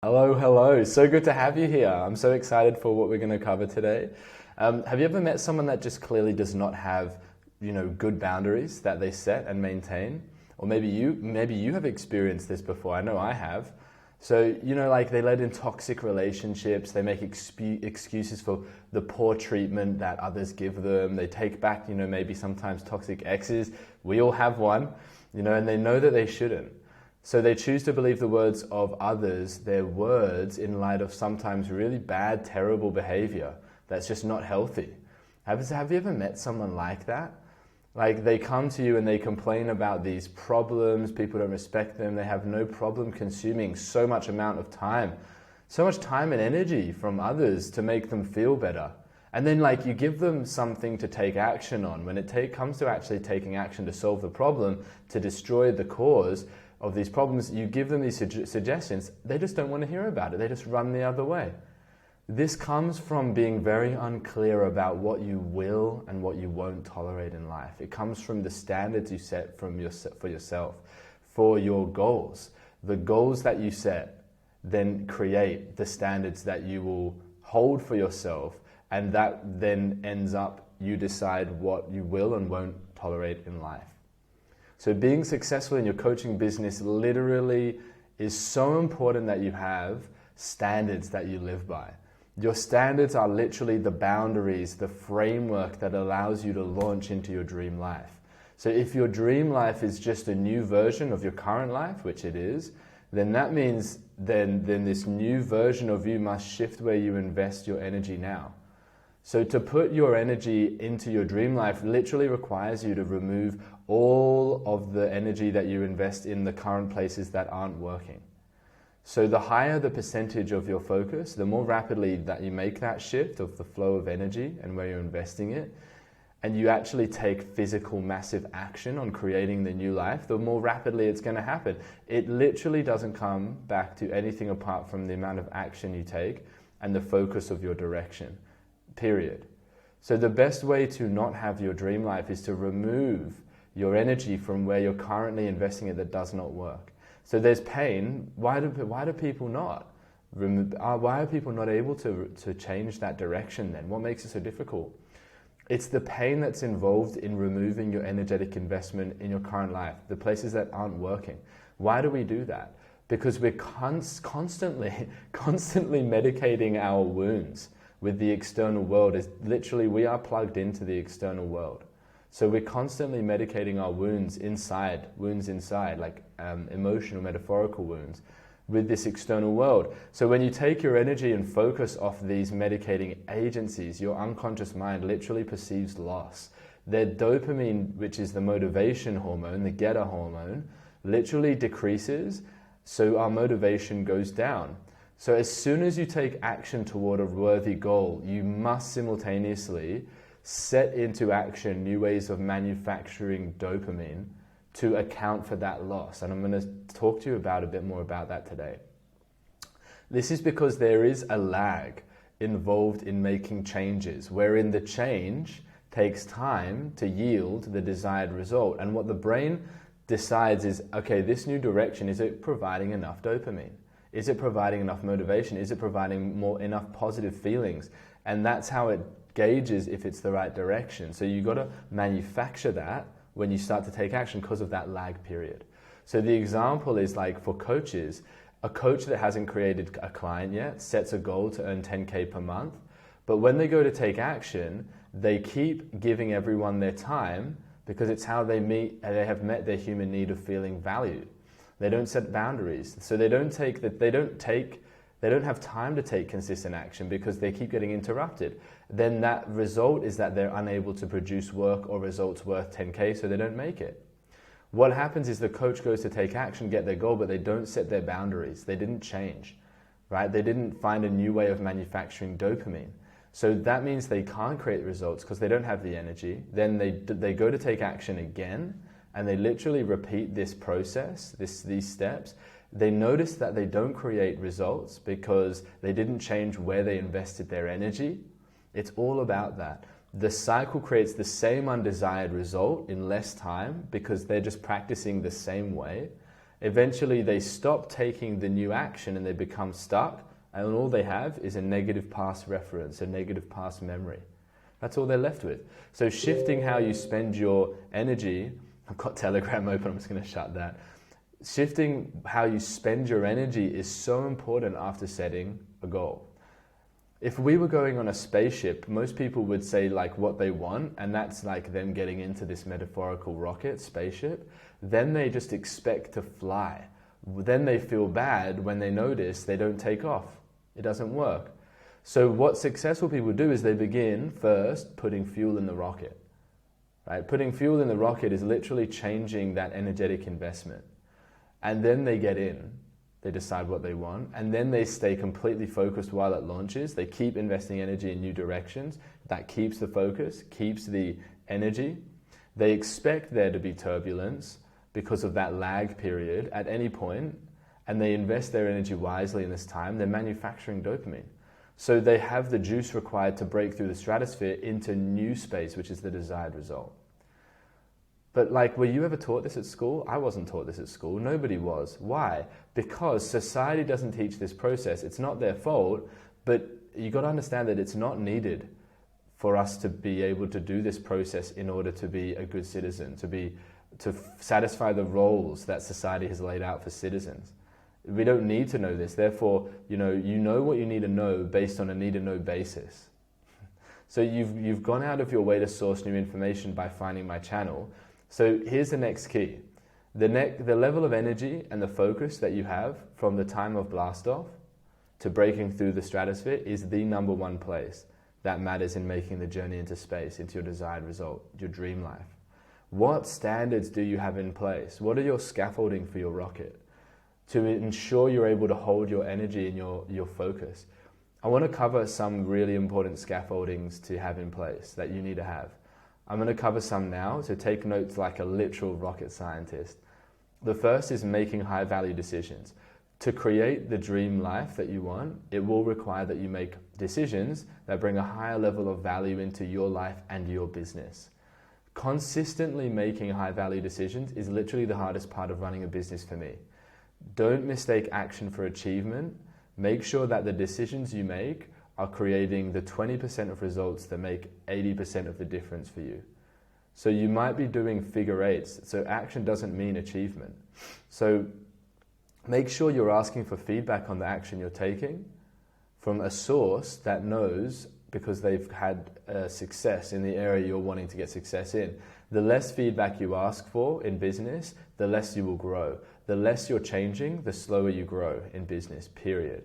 Hello, hello. So good to have you here. I'm so excited for what we're going to cover today. Have you ever met someone that just clearly does not have, good boundaries that they set and maintain? Or maybe you have experienced this before. I know I have. So, like they led in toxic relationships, they make excuses for the poor treatment that others give them. They take back, maybe sometimes toxic exes. We all have one, and they know that they shouldn't. So they choose to believe the words of others, their words, in light of sometimes really bad, terrible behavior that's just not healthy. Have you ever met someone like that? Like they come to you and they complain about these problems, people don't respect them, they have no problem consuming so much amount of time, so much time and energy from others to make them feel better. And then you give them something to take action on. When it comes to actually taking action to solve the problem, to destroy the cause of these problems, you give them these suggestions, they just don't want to hear about it. They just run the other way. This comes from being very unclear about what you will and what you won't tolerate in life. It comes from the standards you set for yourself, for your goals. The goals that you set then create the standards that you will hold for yourself, and that then ends up you decide what you will and won't tolerate in life. So being successful in your coaching business literally is so important that you have standards that you live by. Your standards are literally the boundaries, the framework that allows you to launch into your dream life. So if your dream life is just a new version of your current life, which it is, then that means then this new version of you must shift where you invest your energy now. So to put your energy into your dream life literally requires you to remove all of the energy that you invest in the current places that aren't working. So the higher the percentage of your focus, the more rapidly that you make that shift of the flow of energy and where you're investing it, and you actually take physical massive action on creating the new life, the more rapidly it's going to happen. It literally doesn't come back to anything apart from the amount of action you take and the focus of your direction. Period. So the best way to not have your dream life is to remove your energy from where you're currently investing it that does not work. So there's pain. Why do people not? Why are people not able to change that direction then? What makes it so difficult? It's the pain that's involved in removing your energetic investment in your current life, the places that aren't working. Why do we do that? Because we're constantly medicating our wounds with the external world. Is literally we are plugged into the external world. So we're constantly medicating our wounds inside, like emotional, metaphorical wounds, with this external world. So when you take your energy and focus off these medicating agencies, your unconscious mind literally perceives loss. Their dopamine, which is the motivation hormone, the getter hormone, literally decreases, so our motivation goes down. So as soon as you take action toward a worthy goal, you must simultaneously set into action new ways of manufacturing dopamine to account for that loss. And I'm going to talk to you about a bit more about that today. This is because there is a lag involved in making changes, wherein the change takes time to yield the desired result. And what the brain decides is, okay, this new direction, is it providing enough dopamine? Is it providing enough motivation? Is it providing enough positive feelings? And that's how it gauges if it's the right direction. So you got to manufacture that when you start to take action because of that lag period. So the example is like for coaches, a coach that hasn't created a client yet sets a goal to earn 10K per month. But when they go to take action, they keep giving everyone their time because it's how they have met their human need of feeling valued. They don't set boundaries. So they don't have time to take consistent action because they keep getting interrupted. Then that result is that they're unable to produce work or results worth 10K, so they don't make it. What happens is the coach goes to take action, get their goal, but they don't set their boundaries. They didn't change, right? They didn't find a new way of manufacturing dopamine. So that means they can't create results because they don't have the energy. Then they go to take action again, and they literally repeat this process, these steps. They notice that they don't create results because they didn't change where they invested their energy. It's all about that. The cycle creates the same undesired result in less time because they're just practicing the same way. Eventually they stop taking the new action and they become stuck, and all they have is a negative past reference, a negative past memory. That's all they're left with. So shifting how you spend your energy, I've got Telegram open, I'm just going to shut that. Shifting how you spend your energy is so important after setting a goal. If we were going on a spaceship, most people would say like what they want, and that's like them getting into this metaphorical rocket spaceship. Then they just expect to fly. Then they feel bad when they notice they don't take off. It doesn't work. So what successful people do is they begin first putting fuel in the rocket. Right? Putting fuel in the rocket is literally changing that energetic investment. And then they get in. They decide what they want, and then they stay completely focused while it launches. They keep investing energy in new directions. That keeps the focus, keeps the energy. They expect there to be turbulence because of that lag period at any point, and they invest their energy wisely in this time. They're manufacturing dopamine. So they have the juice required to break through the stratosphere into new space, which is the desired result. But like, were you ever taught this at school? I wasn't taught this at school. Nobody was. Why? Because society doesn't teach this process. It's not their fault, but you got to understand that it's not needed for us to be able to do this process in order to be a good citizen, to satisfy the roles that society has laid out for citizens. We don't need to know this. Therefore, you know what you need to know based on a need to know basis. So you've gone out of your way to source new information by finding my channel. So here's the next key. The level of energy and the focus that you have from the time of blast off to breaking through the stratosphere is the number one place that matters in making the journey into space, into your desired result, your dream life. What standards do you have in place? What are your scaffolding for your rocket to ensure you're able to hold your energy and your focus? I want to cover some really important scaffoldings to have in place that you need to have. I'm going to cover some now, so take notes like a literal rocket scientist. The first is making high-value decisions. To create the dream life that you want, it will require that you make decisions that bring a higher level of value into your life and your business. Consistently making high-value decisions is literally the hardest part of running a business for me. Don't mistake action for achievement. Make sure that the decisions you make are creating the 20% of results that make 80% of the difference for you. So you might be doing figure eights, so action doesn't mean achievement. So make sure you're asking for feedback on the action you're taking from a source that knows, because they've had success in the area you're wanting to get success in. The less feedback you ask for in business, the less you will grow. The less you're changing, the slower you grow in business, period.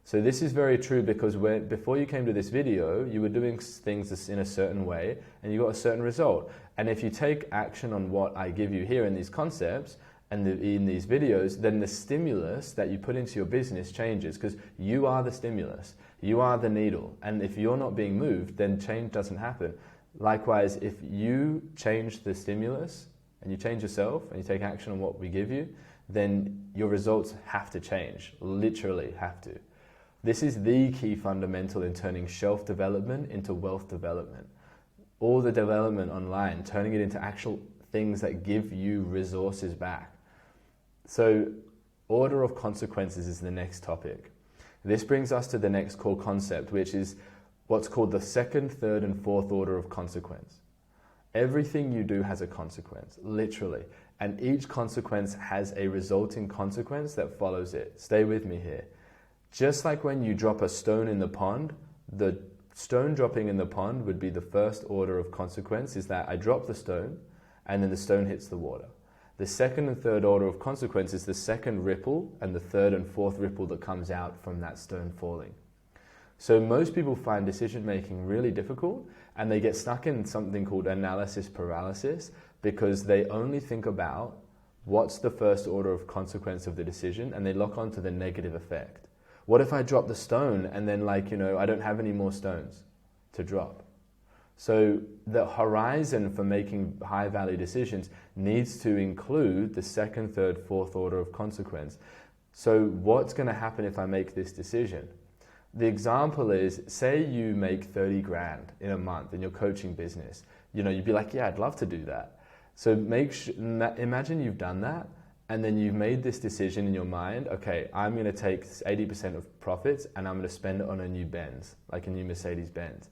So this is very true because before you came to this video, you were doing things in a certain way and you got a certain result. And if you take action on what I give you here in these concepts and in these videos, then the stimulus that you put into your business changes because you are the stimulus. You are the needle. And if you're not being moved, then change doesn't happen. Likewise, if you change the stimulus and you change yourself and you take action on what we give you, then your results have to change, literally have to. This is the key fundamental in turning shelf development into wealth development. All the development online, turning it into actual things that give you resources back. So, order of consequences is the next topic. This brings us to the next core concept, which is what's called the second, third, and fourth order of consequence. Everything you do has a consequence, literally. And each consequence has a resulting consequence that follows it. Stay with me here. Just like when you drop a stone in the pond, the stone dropping in the pond would be the first order of consequence, is that I drop the stone and then the stone hits the water. The second and third order of consequence is the second ripple and the third and fourth ripple that comes out from that stone falling. So most people find decision making really difficult and they get stuck in something called analysis paralysis because they only think about what's the first order of consequence of the decision and they lock onto the negative effect. What if I drop the stone and then I don't have any more stones to drop? So the horizon for making high value decisions needs to include the second, third, fourth order of consequence. So what's going to happen if I make this decision? The example is, say you make 30 grand in a month in your coaching business. You'd be like, yeah, I'd love to do that. So imagine you've done that And then you've made this decision in your mind, okay, I'm going to take 80% of profits and I'm going to spend it on a new Benz, like a new Mercedes Benz.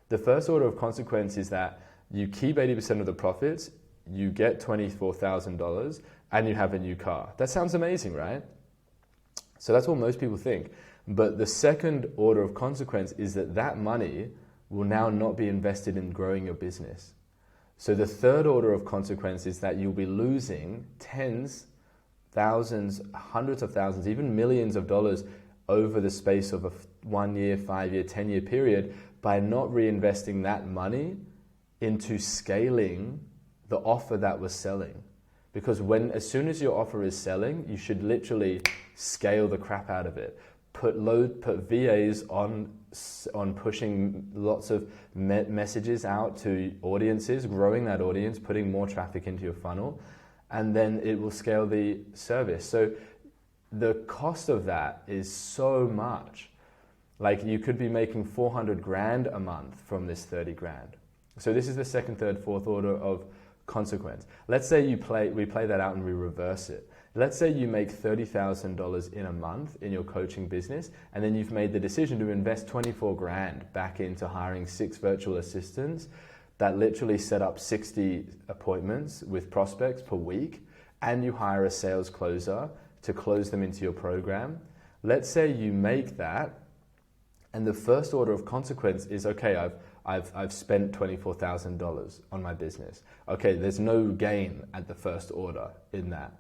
The first order of consequence is that you keep 80% of the profits, you get $24,000, and you have a new car. That sounds amazing, right? So that's what most people think. But the second order of consequence is that that money will now not be invested in growing your business. So the third order of consequence is that you'll be losing tens, thousands, hundreds of thousands, even millions of dollars over the space of a 1 year, 5 year, 10 year period by not reinvesting that money into scaling the offer that was selling. Because as soon as your offer is selling, you should literally scale the crap out of it. Put VAs on pushing lots of messages out to audiences, growing that audience, putting more traffic into your funnel, and then it will scale the service. So the cost of that is so much. Like you could be making 400 grand a month from this 30 grand. So this is the second, third, fourth order of consequence. Let's say we play that out and we reverse it. Let's say you make $30,000 in a month in your coaching business, and then you've made the decision to invest 24 grand back into hiring 6 virtual assistants that literally set up 60 appointments with prospects per week, and you hire a sales closer to close them into your program. Let's say you make that, and the first order of consequence is, okay, I've spent $24,000 on my business. Okay, there's no gain at the first order in that.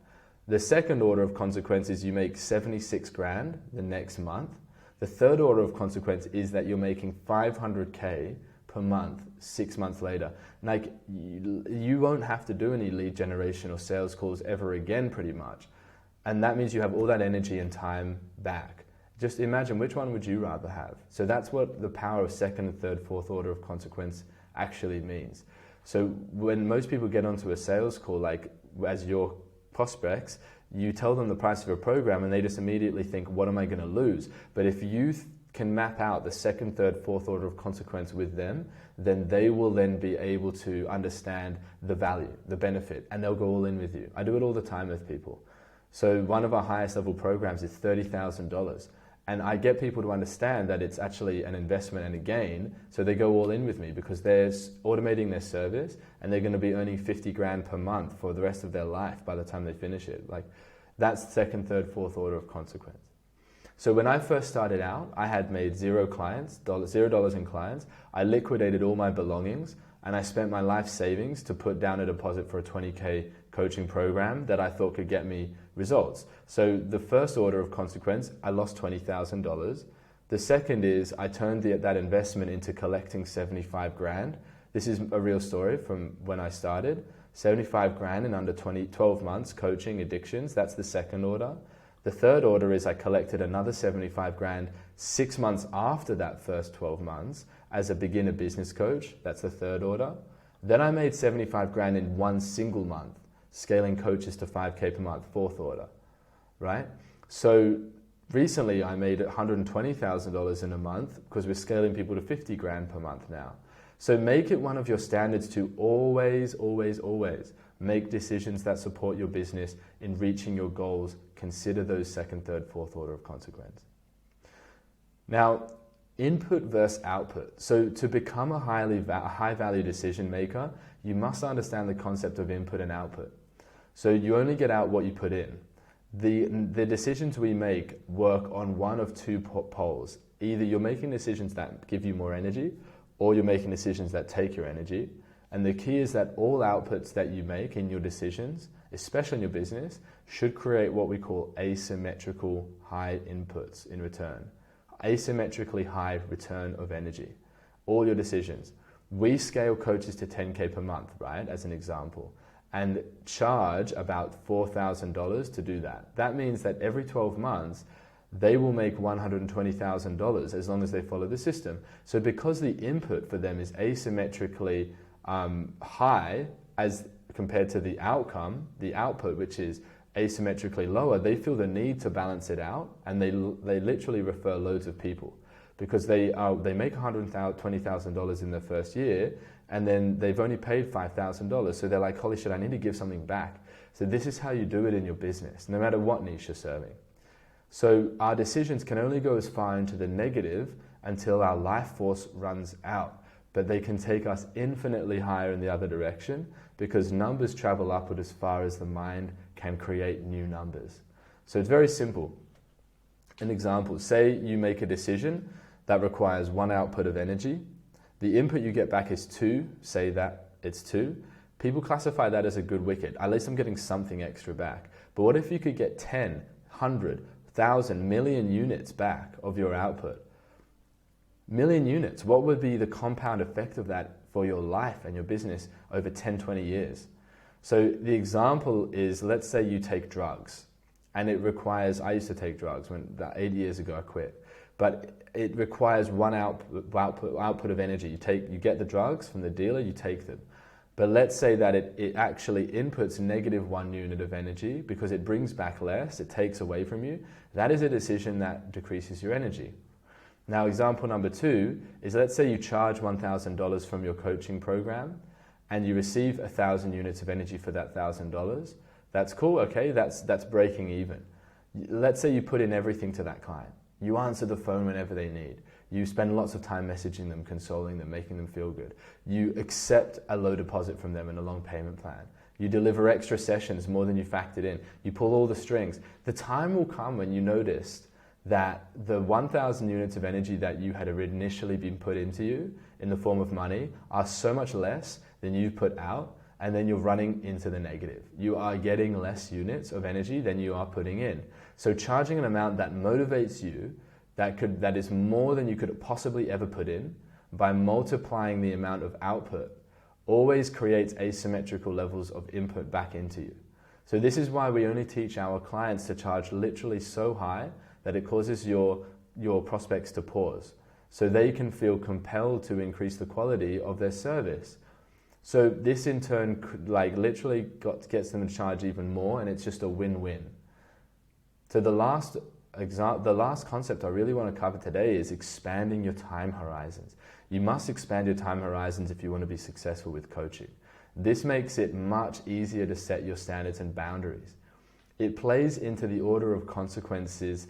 The second order of consequence is you make 76 grand the next month. The third order of consequence is that you're making 500K per month 6 months later. Like you won't have to do any lead generation or sales calls ever again pretty much. And that means you have all that energy and time back. Just imagine, which one would you rather have? So that's what the power of second, third, fourth order of consequence actually means. So when most people get onto a sales call, like as your prospects, you tell them the price of a program and they just immediately think, what am I going to lose? But if you can map out the second, third, fourth order of consequence with them, then they will then be able to understand the value, the benefit, and they'll go all in with you. I do it all the time with people. So one of our highest level programs is $30,000. And I get people to understand that it's actually an investment and a gain, so they go all in with me because they're automating their service and they're going to be earning 50 grand per month for the rest of their life by the time they finish it. Like that's second, third, fourth order of consequence. So when I first started out, I had made $0 in clients. I liquidated all my belongings and I spent my life savings to put down a deposit for a 20K coaching program that I thought could get me results. So the first order of consequence, I lost $20,000. The second is I turned that investment into collecting 75 grand. This is a real story from when I started. 75 grand in under 12 months coaching addictions. That's the second order. The third order is I collected another 75 grand 6 months after that first 12 months as a beginner business coach. That's the third order. Then I made 75 grand in one single month, scaling coaches to 5K per month, fourth order, right? So recently I made $120,000 in a month because we're scaling people to 50 grand per month now. So make it one of your standards to always, always, always make decisions that support your business in reaching your goals. Consider those second, third, fourth order of consequence. Now, input versus output. So to become a high value decision maker, you must understand the concept of input and output. So you only get out what you put in. The decisions we make work on one of two poles. Either you're making decisions that give you more energy, or you're making decisions that take your energy. And the key is that all outputs that you make in your decisions, especially in your business, should create what we call asymmetrical high inputs in return. Asymmetrically high return of energy. All your decisions. We scale coaches to 10K per month, right, as an example, and charge about $4,000 to do that. That means that every 12 months, they will make $120,000 as long as they follow the system. So because the input for them is asymmetrically high as compared to the outcome, the output, which is asymmetrically lower, they feel the need to balance it out, and they literally refer loads of people because they make $120,000 in their first year, and then they've only paid $5,000. So they're like, holy shit, I need to give something back. So this is how you do it in your business, no matter what niche you're serving. So our decisions can only go as far into the negative until our life force runs out, but they can take us infinitely higher in the other direction because numbers travel upward as far as the mind can create new numbers. So it's very simple. An example, say you make a decision that requires 1 output of energy. The input you get back is 2, say that it's 2. People classify that as a good wicket. At least I'm getting something extra back. But what if you could get 10, 100, 1,000, million units back of your output? Million units, what would be the compound effect of that for your life and your business over 10, 20 years? So the example is, let's say you take drugs and it requires, I used to take drugs when about 8 years ago I quit, but it requires 1 output of energy. You get the drugs from the dealer, you take them. But let's say that it actually inputs -1 unit of energy because it brings back less, it takes away from you. That is a decision that decreases your energy. Now, example number 2 is, let's say you charge $1,000 from your coaching program and you receive 1,000 units of energy for that $1,000. That's cool, okay, that's breaking even. Let's say you put in everything to that client. You answer the phone whenever they need. You spend lots of time messaging them, consoling them, making them feel good. You accept a low deposit from them in a long payment plan. You deliver extra sessions more than you factored in. You pull all the strings. The time will come when you noticed that the 1,000 units of energy that you had initially been put into you in the form of money are so much less than you put out, and then you're running into the negative. You are getting less units of energy than you are putting in. So charging an amount that motivates you, that is more than you could possibly ever put in, by multiplying the amount of output, always creates asymmetrical levels of input back into you. So this is why we only teach our clients to charge literally so high that it causes your prospects to pause, so they can feel compelled to increase the quality of their service. So this in turn literally gets them to charge even more, and it's just a win-win. So the last concept I really want to cover today is expanding your time horizons. You must expand your time horizons if you want to be successful with coaching. This makes it much easier to set your standards and boundaries. It plays into the order of consequences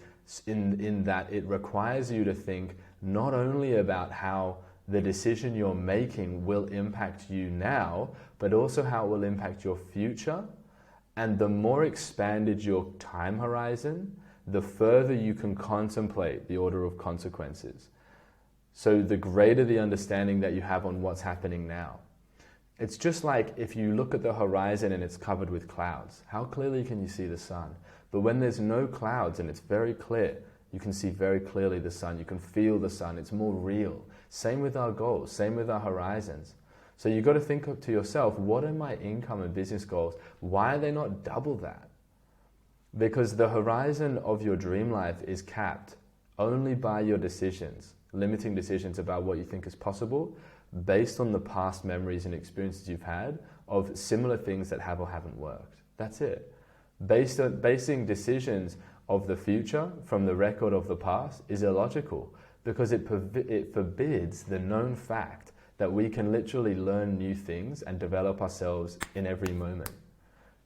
in that it requires you to think not only about how the decision you're making will impact you now, but also how it will impact your future. And the more expanded your time horizon, the further you can contemplate the order of consequences. So the greater the understanding that you have on what's happening now. It's just like if you look at the horizon and it's covered with clouds. How clearly can you see the sun? But when there's no clouds and it's very clear, you can see very clearly the sun. You can feel the sun. It's more real. Same with our goals. Same with our horizons. So you've got to think to yourself, what are my income and business goals? Why are they not double that? Because the horizon of your dream life is capped only by your decisions, limiting decisions about what you think is possible based on the past memories and experiences you've had of similar things that have or haven't worked. That's it. Basing decisions of the future from the record of the past is illogical because it forbids the known fact that we can literally learn new things and develop ourselves in every moment.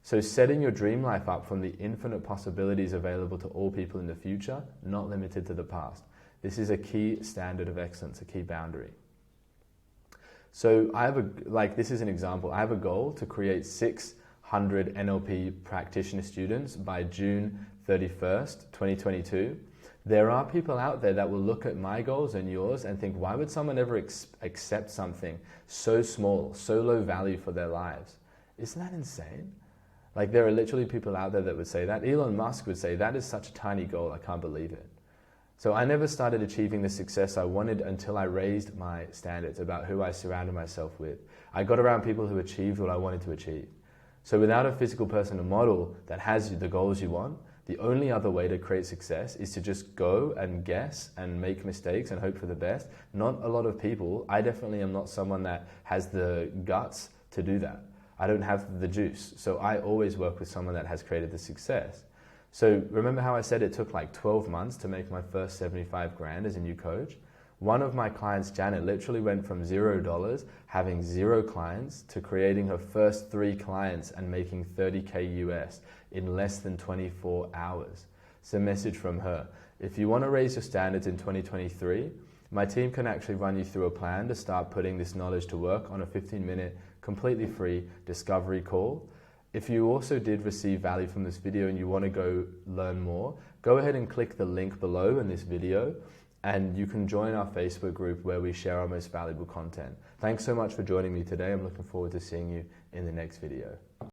So setting your dream life up from the infinite possibilities available to all people in the future, not limited to the past. This is a key standard of excellence, a key boundary. So this is an example. I have a goal to create 600 NLP practitioner students by June 31st, 2022. There are people out there that will look at my goals and yours and think, why would someone ever accept something so small, so low value for their lives? Isn't that insane? There are literally people out there that would say that. Elon Musk would say, that is such a tiny goal, I can't believe it. So I never started achieving the success I wanted until I raised my standards about who I surrounded myself with. I got around people who achieved what I wanted to achieve. So without a physical person to model that has the goals you want, the only other way to create success is to just go and guess and make mistakes and hope for the best. Not a lot of people, I definitely am not someone that has the guts to do that. I don't have the juice. So I always work with someone that has created the success. So remember how I said it took 12 months to make my first 75 grand as a new coach? One of my clients, Janet, literally went from $0, having 0 clients, to creating her first 3 clients and making 30K US in less than 24 hours. It's a message from her. If you want to raise your standards in 2023, my team can actually run you through a plan to start putting this knowledge to work on a 15-minute, completely free discovery call. If you also did receive value from this video and you want to go learn more, go ahead and click the link below in this video and you can join our Facebook group where we share our most valuable content. Thanks so much for joining me today. I'm looking forward to seeing you in the next video.